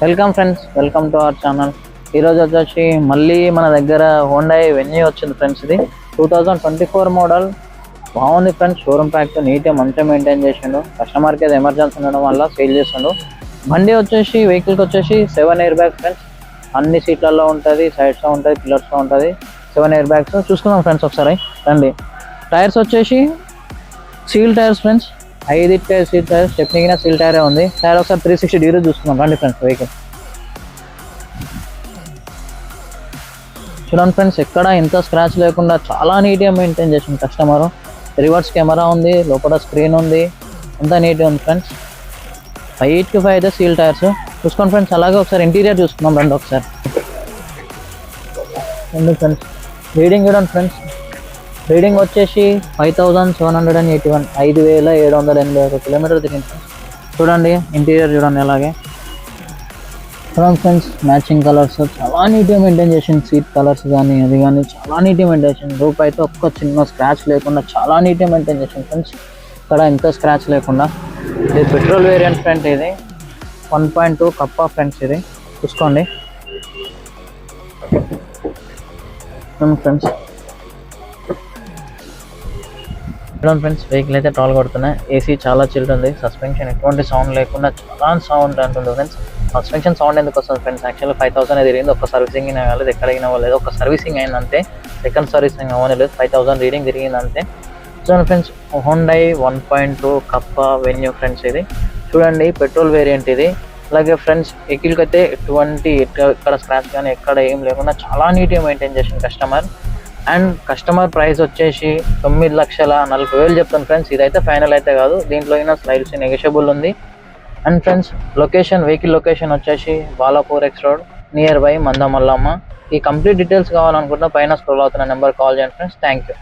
Welcome friends, welcome to our channel. ఈరోజు వచ్చేసి మళ్ళీ మన దగ్గర హోండాయ్ వెన్యూ వచ్చింది ఫ్రెండ్స్. ఇది 2024 మోడల్. బాగుంది ఫ్రెండ్స్. షోరూమ్ ప్యాక్ నీట్గా మంచిగా మెయింటైన్ చేసిండు. కస్టమర్కి అది ఎమర్జెన్సీ ఉండడం వల్ల సేల్ చేస్తుండు. బండి వచ్చేసి వెహికల్కి వచ్చేసి 7 ఎయిర్ బ్యాగ్స్ ఫ్రెండ్స్. అన్ని సీట్లలో ఉంటుంది, సైడ్స్లో ఉంటుంది, పిల్లర్స్లో ఉంటుంది. 7 ఎయిర్ బ్యాగ్స్ చూసుకుందాం ఫ్రెండ్స్ ఒకసారి రండి. టైర్స్ వచ్చేసి seal tyres friends. 5 seal tyres, technique seal టైరే ఉంది. టైర్ ఒకసారి 360 డిగ్రీ చూసుకుందాం రండి ఫ్రెండ్స్. వెహికల్ చూడండి ఫ్రెండ్స్, ఎక్కడ ఎంత స్క్రాచ్ లేకుండా చాలా నీట్గా మెయింటైన్ చేసింది కస్టమర్. రివర్స్ కెమెరా ఉంది, లోపల స్క్రీన్ ఉంది, అంతా నీట్గా ఉంది ఫ్రెండ్స్. 5 అయితే సీల్ టైర్స్ చూసుకోండి ఫ్రెండ్స్. అలాగే ఒకసారి ఇంటీరియర్ చూసుకుందాం రండి ఒకసారి ఫ్రెండ్స్. రీడింగ్ చూడండి ఫ్రెండ్స్. రీడింగ్ వచ్చేసి 5781, 5781 కిలోమీటర్ తిరిగింది. చూడండి ఇంటీరియర్ చూడండి. అలాగే చూడండి ఫ్రెండ్స్, మ్యాచింగ్ కలర్స్ చాలా నీట్గా మెయింటైన్ చేసింది. సీట్ కలర్స్ కానీ అది కానీ చాలా నీట్గా మెయింటైన్ చేసింది. రూప్ అయితే ఒక్క చిన్న స్క్రాచ్ లేకుండా చాలా నీట్గా మెయింటైన్ చేసింది ఫ్రెండ్స్. ఇక్కడ ఎంత స్క్రాచ్ లేకుండా. ఇది పెట్రోల్ వేరియంట్ ఫ్రెండ్. ఇది 1.2 కప్పా ఫ్రెండ్స్. ఇది చూసుకోండి ఫ్రెండ్స్. చూడండి ఫ్రెండ్స్, వెహికల్ అయితే టాల్ కొడుతున్నాయి. ఏసీ చాలా చిల్డ్ ఉంది. సస్పెన్షన్ ఎటువంటి సౌండ్ లేకుండా చాలా సౌండ్ అంటుంది ఫ్రెండ్స్. సస్పెన్షన్ సౌండ్ ఎందుకు వస్తుంది ఫ్రెండ్స్? యాక్చువల్గా 5000 తిరిగింది. ఒక సర్వీసింగ్ అయినా కాలేదు, ఎక్కడ అయినా లేదు. ఒక సర్వీసింగ్ అయిందంటే, సెకండ్ సర్వీసింగ్ అవ్వలేదు. 5000 రీడింగ్ తిరిగింది అంతే. చూడండి friends, Hyundai 1.2 Kappa venue friends. ఇది చూడండి పెట్రోల్ వేరియంట్ ఇది. అలాగే ఫ్రెండ్స్, వెహికల్కి అయితే ఎటువంటి ఎక్కడ స్క్రాచ్ కానీ ఎక్కడ ఏం లేకుండా చాలా నీట్గా మెయింటైన్ చేసింది కస్టమర్. అండ్ కస్టమర్ ప్రైస్ వచ్చేసి 9,40,000 చెప్తాను ఫ్రెండ్స్. ఇదైతే ఫైనల్ అయితే కాదు, దీంట్లో అయినా స్లైడ్స్ నెగోషియబుల్ ఉంది. అండ్ ఫ్రెండ్స్, వెహికల్ లొకేషన్ వచ్చేసి Balapur X road near by Mandamallamma. ఈ కంప్లీట్ డీటెయిల్స్ కావాలనుకుంటే పైన స్క్రోల్ అవుతున్న నెంబర్ కాల్ చేయండి ఫ్రెండ్స్. Thank you.